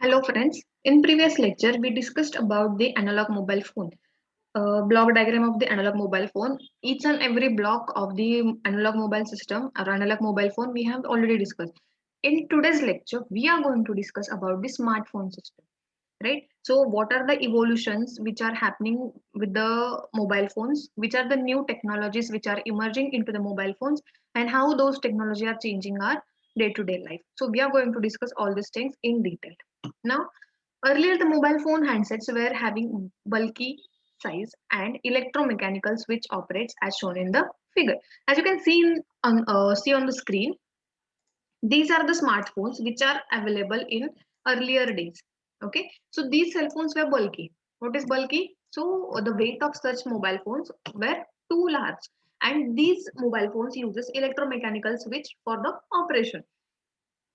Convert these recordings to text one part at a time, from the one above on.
Hello friends, in previous lecture we discussed about the analog mobile phone. Block diagram of the analog mobile phone. Each and every block of the analog mobile system or analog mobile phone we have already discussed. In today's lecture we are going to discuss about the smartphone system, right? So what are the evolutions which are happening with the mobile phones, which are the new technologies which are emerging into the mobile phones, and how those technology are changing our day to day life. So we are going to discuss all these things in detail. Now, earlier, the mobile phone handsets were having bulky size and electromechanical switch operates as shown in the figure. As you can see on the screen, these are the smartphones which are available in earlier days. Okay, so these cell phones were bulky. What is bulky? So the weight of such mobile phones were too large, and these mobile phones uses electromechanical switch for the operation.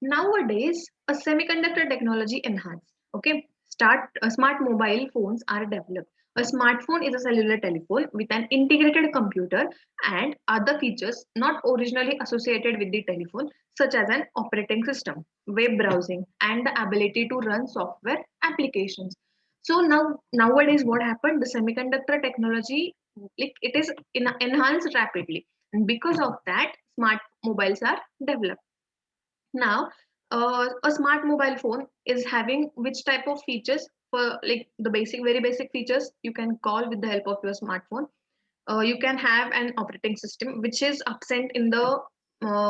Nowadays, a semiconductor technology enhanced. Okay, smart mobile phones are developed. A smartphone is a cellular telephone with an integrated computer and other features not originally associated with the telephone, such as an operating system, web browsing, and the ability to run software applications. So nowadays, what happened? The semiconductor technology, like it is enhanced rapidly, and because of that, smart mobiles are developed. Now, a smart mobile phone is having which type of features? For like the very basic features, you can call with the help of your smartphone. You can have an operating system which is absent in the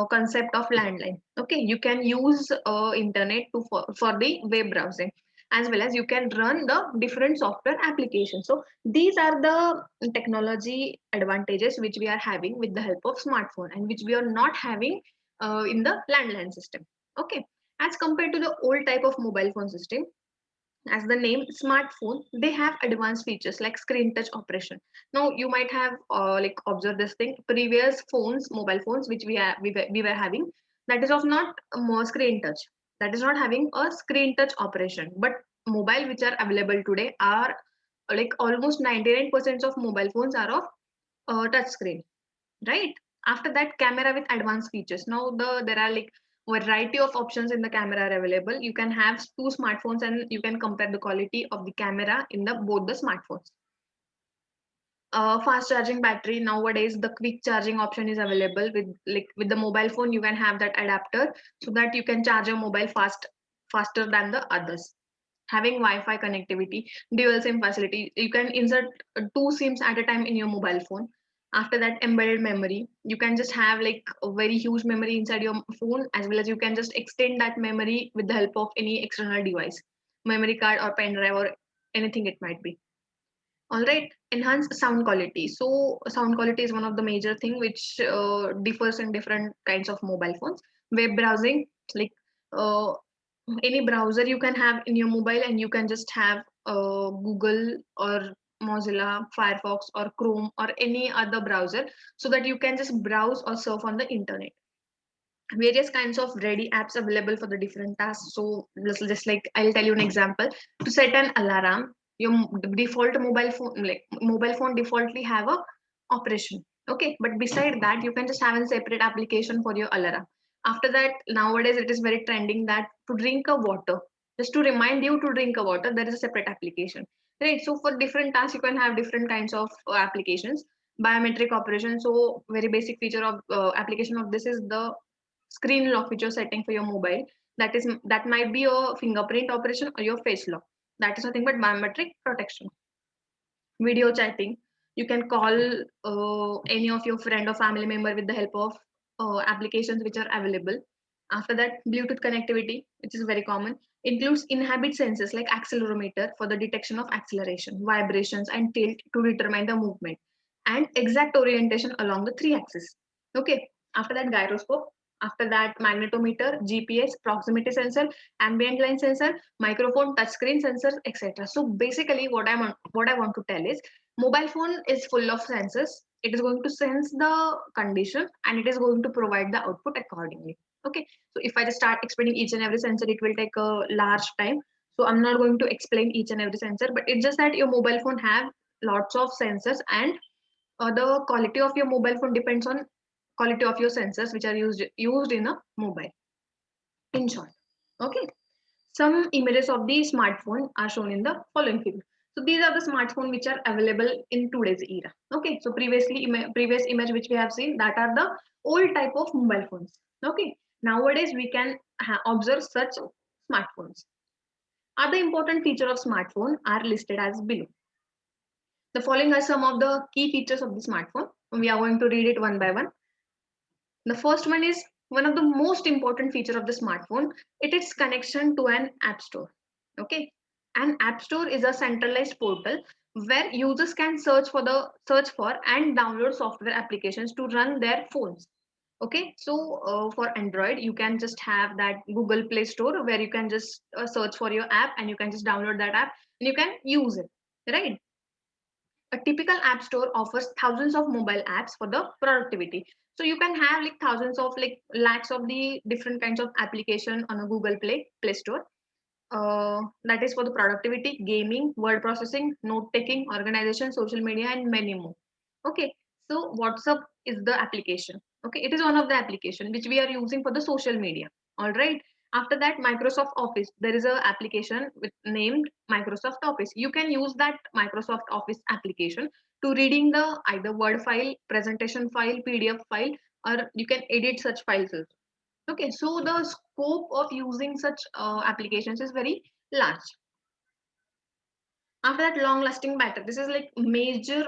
concept of landline. Okay, you can use internet for the web browsing, as well as you can run the different software applications. So these are the technology advantages which we are having with the help of smartphone, and which we are not having in the landline system. Okay, as compared to the old type of mobile phone system, as the name smartphone, they have advanced features like screen touch operation. Now you might have like observed this thing. Previous phones, mobile phones which we were having, that is of not more screen touch, that is not having a screen touch operation. But mobile which are available today are like almost 99% of mobile phones are of touch screen, right? After that, camera with advanced features. Now there are like variety of options in the camera are available. You can have two smartphones and you can compare the quality of the camera in the both the smartphones. Fast charging battery. Nowadays the quick charging option is available with the mobile phone. You can have that adapter so that you can charge your mobile faster than the others. Having Wi-Fi connectivity, dual SIM facility. You can insert two SIMs at a time in your mobile phone. After that, embedded memory. You can just have like a very huge memory inside your phone, as well as you can just extend that memory with the help of any external device, memory card or pen drive or anything it might be. All right, enhanced sound quality. So sound quality is one of the major thing which differs in different kinds of mobile phones. Web browsing, like uh, any browser you can have in your mobile, and you can just have Google or Mozilla, Firefox or Chrome or any other browser, so that you can just browse or surf on the internet. Various kinds of ready apps available for the different tasks. So just like I'll tell you an example. To set an alarm, your default mobile phone defaultly have a operation. Okay, but beside that, you can just have a separate application for your alarm. After that, nowadays it is very trending that to drink a water, just to remind you to drink a water, there is a separate application, right? So for different tasks, you can have different kinds of applications. Biometric operation. So very basic feature of application of this is the screen lock which you're setting for your mobile. That might be your fingerprint operation or your face lock. That is nothing but biometric protection. Video chatting. You can call any of your friend or family member with the help of applications which are available. After that, Bluetooth connectivity, which is very common, includes in-habit sensors like accelerometer for the detection of acceleration, vibrations, and tilt to determine the movement, and exact orientation along the three axes. Okay. After that, gyroscope. After that, magnetometer, GPS, proximity sensor, ambient line sensor, microphone, touchscreen sensors, etc. So basically, what I want to tell is, mobile phone is full of sensors. It is going to sense the condition and it is going to provide the output accordingly. Okay. So if I just start explaining each and every sensor, it will take a large time. So I'm not going to explain each and every sensor, but it's just that your mobile phone have lots of sensors, and the quality of your mobile phone depends on quality of your sensors which are used in a mobile, in short. Okay. Some images of the smartphone are shown in the following figure. So these are the smartphones which are available in today's era. Okay, so previous image which we have seen, that are the old type of mobile phones. Okay, nowadays we can observe such smartphones. Other important feature of smartphone are listed as below. The following are some of the key features of the smartphone. We are going to read it one by one. The first one is one of the most important feature of the smartphone. It is connection to an app store. Okay, an app store is a centralized portal where users can search for and download software applications to run their phones. Okay, so for Android, you can just have that Google Play Store where you can just search for your app and you can just download that app and you can use it, right? A typical app store offers thousands of mobile apps for the productivity. So you can have like thousands of like lakhs of the different kinds of application on a Google Play Store. That is for the productivity, gaming, word processing, note taking, organization, social media, and many more. Okay, so WhatsApp is the application. Okay, it is one of the application which we are using for the social media. All right. After that, Microsoft Office. There is a application with named Microsoft Office. You can use that Microsoft Office application to reading the either Word file, presentation file, PDF file, or you can edit such files also. Okay, so the scope of using such applications is very large. After that, long lasting battery. This is like major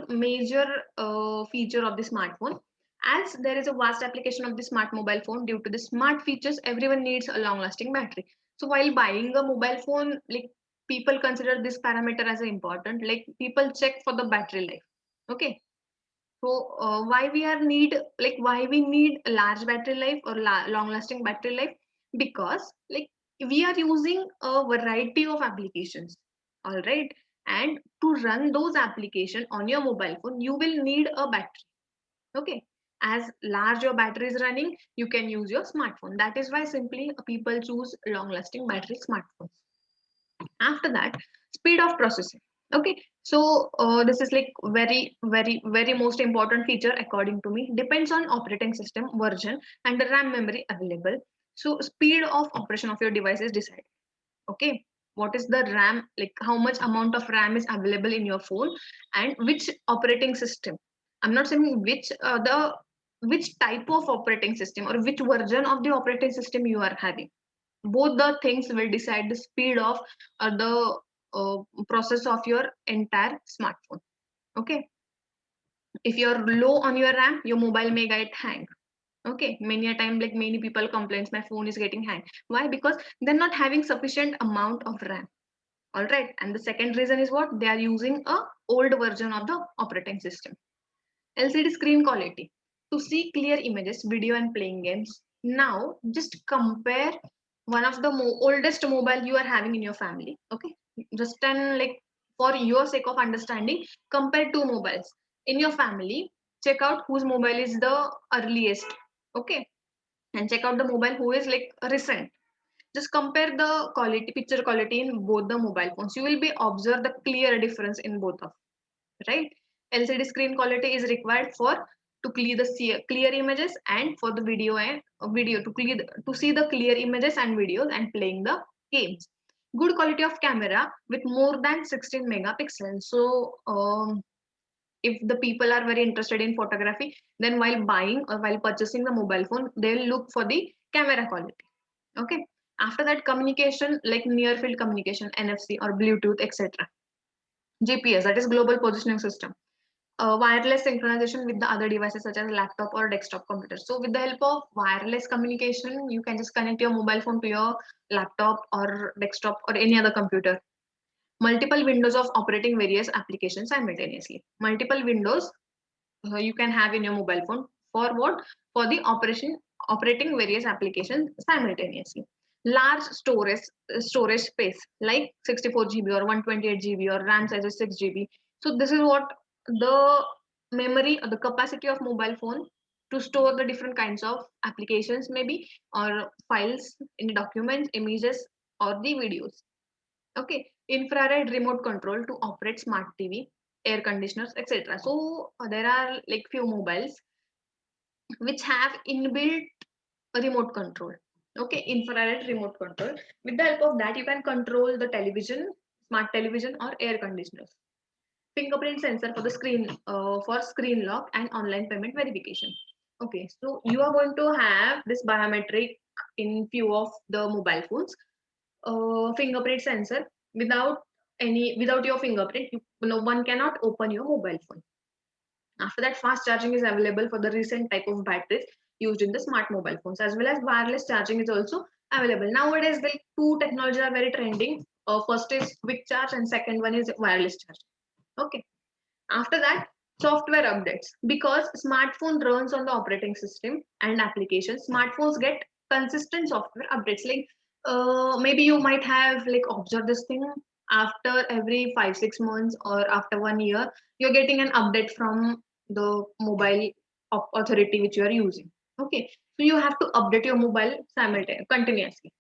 feature of the smartphone. As there is a vast application of the smart mobile phone due to the smart features, everyone needs a long lasting battery. So while buying a mobile phone, like people consider this parameter as important. Like people check for the battery life. Okay, so why we need a large battery life or long lasting battery life? Because like we are using a variety of applications, all right, and to run those applications on your mobile phone, you will need a battery. Okay, as large your battery is running, you can use your smartphone. That is why simply people choose long lasting battery smartphones. After that, speed of processing. Okay, so this is like very most important feature according to me. Depends on operating system version and the RAM memory available. So speed of operation of your device is decided. Okay, what is the RAM, like how much amount of RAM is available in your phone and which operating system. I'm not saying which type of operating system or which version of the operating system you are having. Both the things will decide the speed of the process of your entire smartphone. Okay, if you're low on your RAM, your mobile may get hang. Okay, many a time like many people complains my phone is getting hang. Why? Because they're not having sufficient amount of RAM. All right, and the second reason is what, they are using a old version of the operating system. LCD screen quality. To see clear images, video, and playing games, now just compare one of the oldest mobile you are having in your family. Okay, just an like for your sake of understanding, compare two mobiles in your family. Check out whose mobile is the earliest. Okay, and check out the mobile who is like recent. Just compare the quality, picture quality in both the mobile phones. You will be observe the clear difference in both of, right? LCD screen quality is required for to clear images and for the video to see the clear images and videos and playing the games. Good quality of camera with more than 16 megapixels. So if the people are very interested in photography, then while buying or while purchasing the mobile phone, they'll look for the camera quality. Okay. After that, communication like near field communication, NFC or Bluetooth, etc. GPS, that is global positioning system. Wireless synchronization with the other devices such as laptop or desktop computer. So with the help of wireless communication, you can just connect your mobile phone to your laptop or desktop or any other computer. Multiple windows of operating various applications simultaneously. Multiple windows you can have in your mobile phone for what? For the operating various applications simultaneously. Large storage space like 64 GB or 128 GB or RAM size is 6 GB. So this is what the memory or the capacity of mobile phone to store the different kinds of applications maybe or files in documents, images or the videos. Okay, infrared remote control to operate smart TV, air conditioners, etc. So there are like few mobiles which have inbuilt remote control. Okay, infrared remote control. With the help of that, you can control the television, smart television, or air conditioners. Fingerprint sensor for screen lock and online payment verification. Okay, so you are going to have this biometric in few of the mobile phones. Fingerprint sensor, without your fingerprint, no one cannot open your mobile phone. After that, fast charging is available for the recent type of batteries used in the smart mobile phones, as well as wireless charging is also available. Nowadays, the two technologies are very trending. First is quick charge, and second one is wireless charge. Okay. After that, software updates. Because smartphone runs on the operating system and applications, smartphones get consistent software updates. Like maybe you might have like observed this thing after every 5 6 months or after 1 year, you're getting an update from the mobile authority which you are using. Okay, so you have to update your mobile simultaneously, continuously.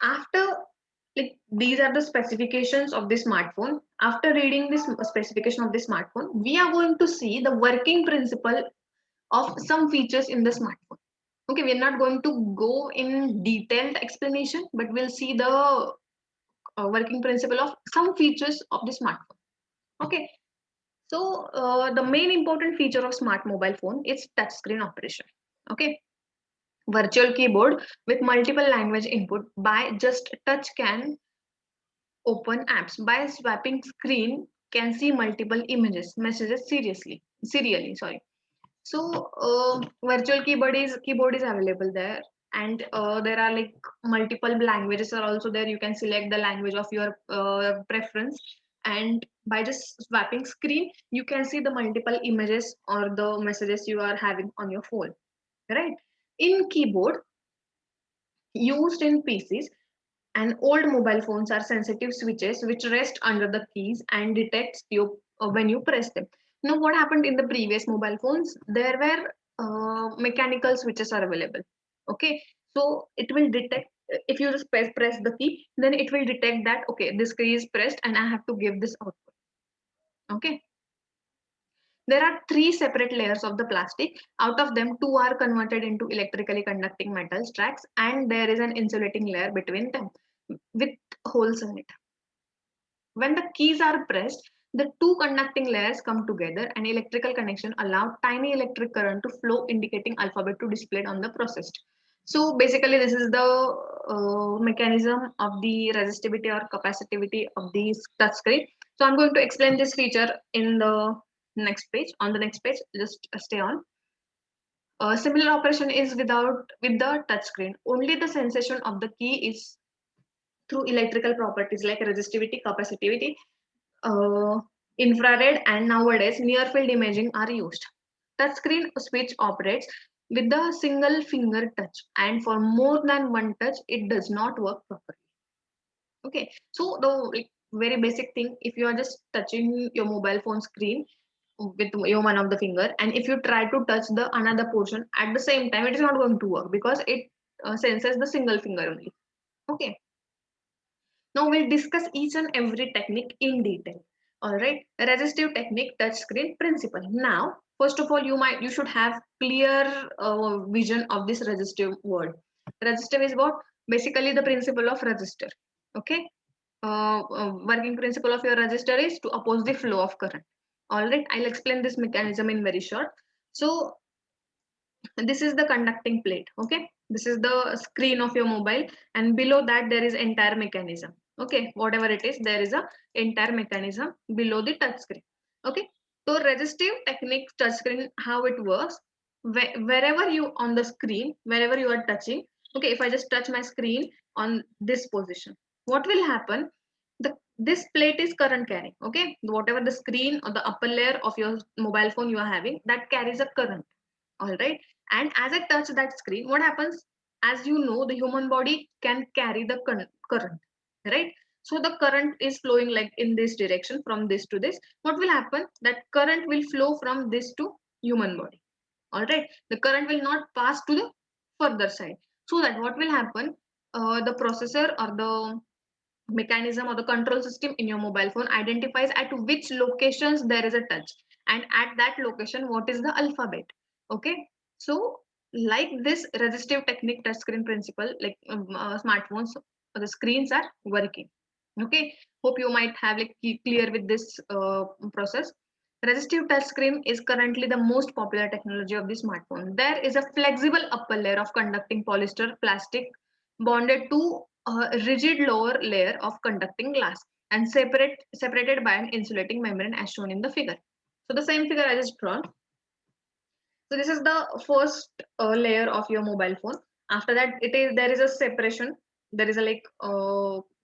After, like, these are the specifications of the smartphone. After reading this specification of the smartphone, we are going to see the working principle of some features in the smartphone. Okay, we're not going to go in detailed explanation, but we'll see the working principle of some features of the smartphone. Okay, so the main important feature of smart mobile phone is touchscreen operation. Okay, virtual keyboard with multiple language input by just touch can open apps. By swapping screen can see multiple images, messages serially. Sorry. So virtual keyboard is available there, and there are like multiple languages are also there. You can select the language of your preference, and by just swapping screen, you can see the multiple images or the messages you are having on your phone. Right. In keyboard used in PCs, and old mobile phones are sensitive switches which rest under the keys and detects you when you press them. Now, what happened in the previous mobile phones? There were mechanical switches are available. Okay, so it will detect if you just press the key, then it will detect that okay, this key is pressed and I have to give this output. Okay, there are three separate layers of the plastic. Out of them, two are converted into electrically conducting metal tracks, and there is an insulating layer between them with holes in it. When the keys are pressed, the two conducting layers come together and electrical connection allow tiny electric current to flow, indicating alphabet to display on the processed. So basically this is the mechanism of the resistivity or capacitivity of the touch screen. So I'm going to explain this feature in the next page. On the next page, just stay on. A similar operation is with the touch screen. Only the sensation of the key is through electrical properties like resistivity, capacitivity, uh, infrared, and nowadays near field imaging are used. Touchscreen switch operates with a single finger touch, and for more than one touch, it does not work properly. Okay, so the like, very basic thing, if you are just touching your mobile phone screen with your one of the finger, and if you try to touch the another portion at the same time, it is not going to work because it senses the single finger only. Okay, now we'll discuss each and every technique in detail. All right, resistive technique, touchscreen principle. Now, first of all, you should have clear vision of this resistive word. Resistive is what? Basically, the principle of resistor. Okay, working principle of your resistor is to oppose the flow of current. All right, I'll explain this mechanism in very short. So this is the conducting plate. Okay, this is the screen of your mobile, and below that there is entire mechanism. Okay, whatever it is, there is a entire mechanism below the touch screen. Okay, so resistive technique touch screen, how it works, wherever you on the screen, wherever you are touching. Okay, if I just touch my screen on this position, what will happen? This plate is current carrying. Okay, whatever the screen or the upper layer of your mobile phone you are having, that carries a current. All right, and as I touch that screen, what happens? As you know, the human body can carry the current, right? So the current is flowing like in this direction from this to this. What will happen? That current will flow from this to human body. All right, the current will not pass to the further side. So that what will happen? The processor or the mechanism or the control system in your mobile phone identifies at which locations there is a touch, and at that location what is the alphabet. Okay, so Like this resistive technique touchscreen principle, like smartphones, the screens are working. Okay, hope you might have like clear with this process. Resistive touchscreen is currently the most popular technology of the smartphone. There is a flexible upper layer of conducting polyester plastic bonded to a rigid lower layer of conducting glass and separated by an insulating membrane as shown in the figure. So the same figure I just drawn. So this is the first layer of your mobile phone. After that, there is a separation. There is a like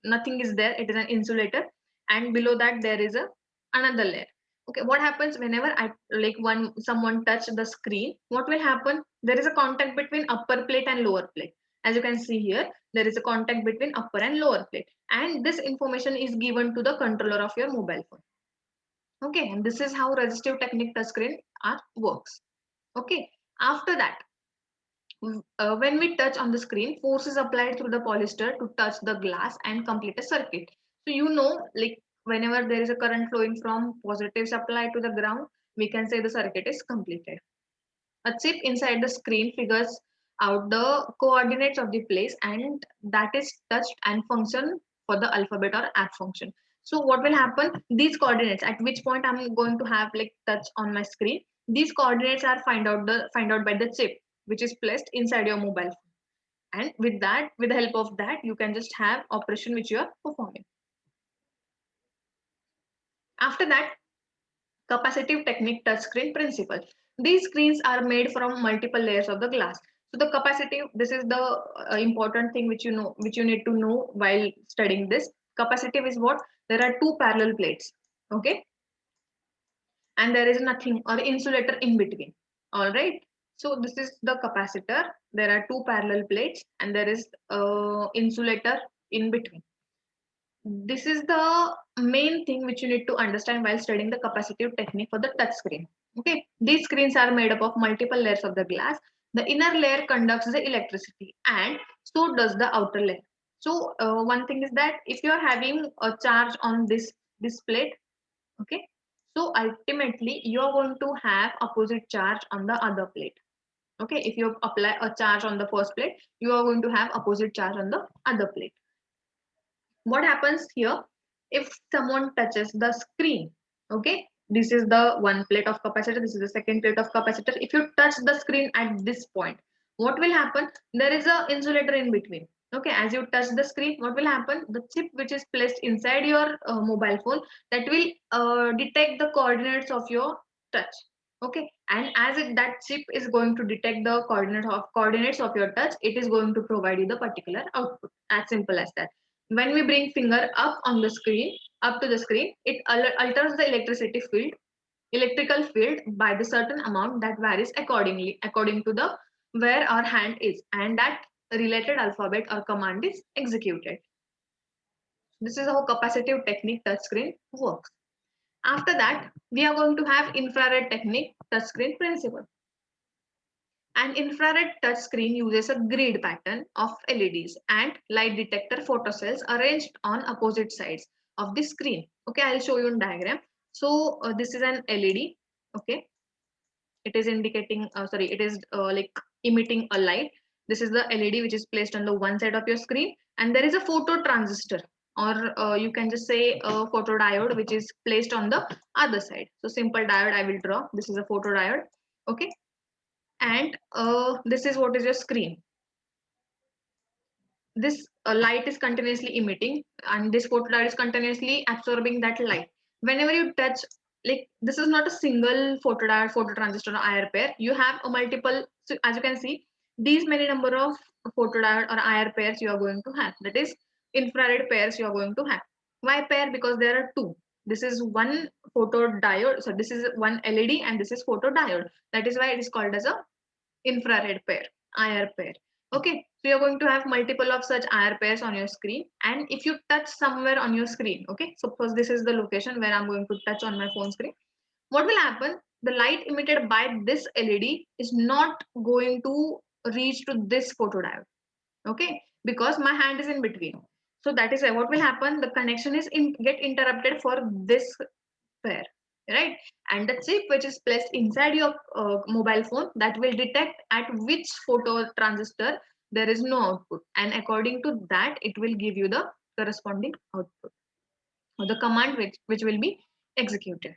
nothing is there. It is an insulator, and below that there is a another layer. Okay, what happens whenever I like one someone touch the screen? What will happen? There is a contact between upper plate and lower plate. As you can see here, there is a contact between upper and lower plate, and this information is given to the controller of your mobile phone. Okay, and this is how resistive technique touchscreen are works. Okay, after that, when we touch on the screen, force is applied through the polyester to touch the glass and complete a circuit. So you know, like whenever there is a current flowing from positive supply to the ground, we can say the circuit is completed. A chip inside the screen figures out the coordinates of the place and that is touched and function for the alphabet or app function. So what will happen? These coordinates at which point I'm going to have like touch on my screen. These coordinates are find out by the chip which is placed inside your mobile phone. And with that, with the help of that, you can just have operation which you are performing. After that, capacitive technique touchscreen principle. These screens are made from multiple layers of the glass. So the capacitive, this is the important thing which you know, which you need to know while studying this. Capacitive is what? There are two parallel plates, okay, and there is nothing or insulator in between. All right. So this is the capacitor. There are two parallel plates and there is insulator in between. This is the main thing which you need to understand while studying the capacitive technique for the touch screen. Okay, these screens are made up of multiple layers of the glass. The inner layer conducts the electricity and so does the outer layer. So one thing is that if you are having a charge on this plate, okay, so ultimately you are going to have opposite charge on the other plate. Okay, if you apply a charge on the first plate, you are going to have opposite charge on the other plate. What happens here if someone touches the screen? Okay, this is the one plate of capacitor, this is the second plate of capacitor. If you touch the screen at this point, what will happen? There is a insulator in between. Okay, as you touch the screen, what will happen? The chip which is placed inside your mobile phone, that will detect the coordinates of your touch. Okay, and as that chip is going to detect the coordinates of your touch, it is going to provide you the particular output. As simple as that. When we bring finger up on the screen, up to the screen, it alters the electrical field by the certain amount that varies accordingly, according to the where our hand is, and that related alphabet or command is executed. This is how capacitive technique touchscreen works. After that, we are going to have infrared technique touchscreen principle. An infrared touchscreen uses a grid pattern of LEDs and light detector photocells arranged on opposite sides of the screen. Okay, I'll show you in diagram. So this is an LED. Okay, it is indicating, sorry, it is like emitting a light. This is the LED which is placed on the one side of your screen, and there is a photo transistor, or you can just say a photodiode which is placed on the other side. So simple diode I will draw. This is a photodiode. Okay, and this is what is your screen. This light is continuously emitting and this photodiode is continuously absorbing that light. Whenever you touch, like this is not a single photodiode, phototransistor or IR pair. You have a multiple, so as you can see, these many number of photodiode or IR pairs you are going to have. That is infrared pairs you are going to have. Why pair? Because there are two. This is one photodiode, so this is one LED and this is photodiode. That is why it is called as a infrared pair, IR pair. Okay, so you're going to have multiple of such IR pairs on your screen. And if you touch somewhere on your screen, okay, suppose this is the location where I'm going to touch on my phone screen. What will happen? The light emitted by this LED is not going to reach to this photodiode. Okay, because my hand is in between. So that is why what will happen? The connection is get interrupted for this pair. right? And the chip which is placed inside your mobile phone, that will detect at which photo transistor there is no output, and according to that it will give you the corresponding output or the command which will be executed.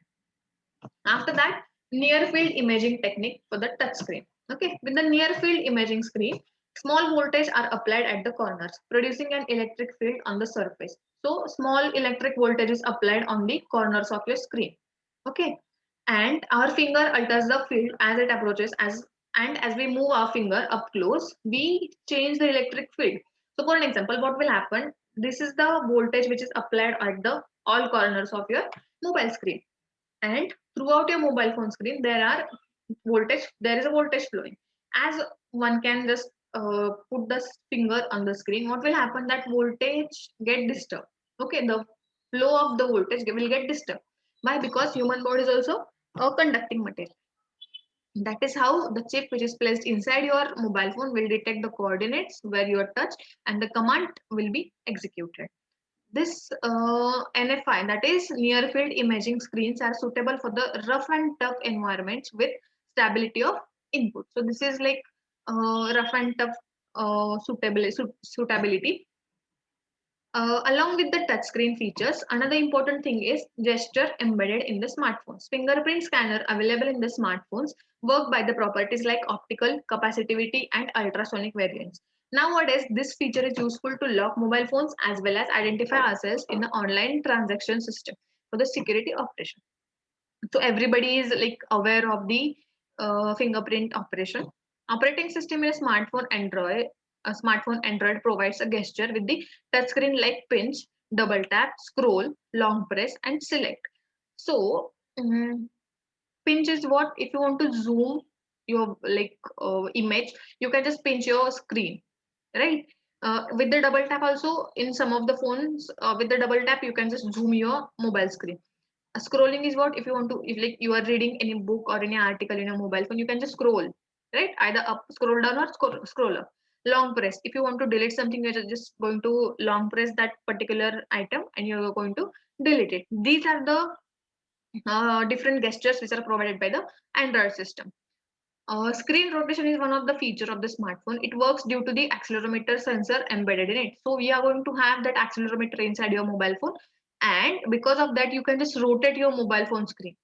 After that, near field imaging technique for the touch screen. Okay, with the near field imaging screen, small voltage are applied at the corners, producing an electric field on the surface. So small electric voltage is applied on the corners of your screen. Okay, and our finger alters the field as it approaches, as we move our finger up close, we change the electric field. So for an example, what will happen? This is the voltage which is applied at the all corners of your mobile screen, and throughout your mobile phone screen there is a voltage flowing. As one can just put the finger on the screen, what will happen, that voltage get disturbed. Okay, the flow of the voltage will get disturbed. Why? Because human body is also a conducting material. That is how the chip which is placed inside your mobile phone will detect the coordinates where you are touched, and the command will be executed. This NFI, that is near field imaging screens, are suitable for the rough and tough environments with stability of input. So this is like rough and tough suitability. Along with the touchscreen features, another important thing is gesture embedded in the smartphones. Fingerprint scanner available in the smartphones work by the properties like optical, capacitivity, and ultrasonic variants. Nowadays, this feature is useful to lock mobile phones as well as identify ourselves in the online transaction system for the security operation. So everybody is like aware of the fingerprint operation. Operating system in a smartphone Android provides a gesture with the touchscreen like pinch, double tap, scroll, long press, and select. So pinch is what, if you want to zoom your image, you can just pinch your screen, right? With the double tap also, in some of the phones, with the double tap you can just zoom your mobile screen. Scrolling is what, if you want to, if like you are reading any book or any article in a mobile phone, you can just scroll, right? Either up, scroll down, or scroll up. Long press, if you want to delete something, you're just going to long press that particular item and you're going to delete it. These are the different gestures which are provided by the Android system. Screen rotation is one of the feature of the smartphone. It works due to the accelerometer sensor embedded in it. So we are going to have that accelerometer inside your mobile phone, and because of that, you can just rotate your mobile phone screen.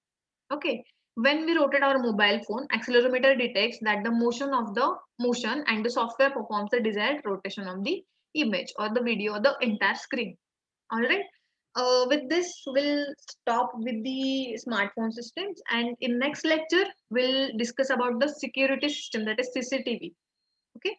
Okay. When we rotate our mobile phone, accelerometer detects that the motion and the software performs the desired rotation of the image or the video or the entire screen. All right. With this, we'll stop with the smartphone systems, and in next lecture, we'll discuss about the security system, that is CCTV. Okay.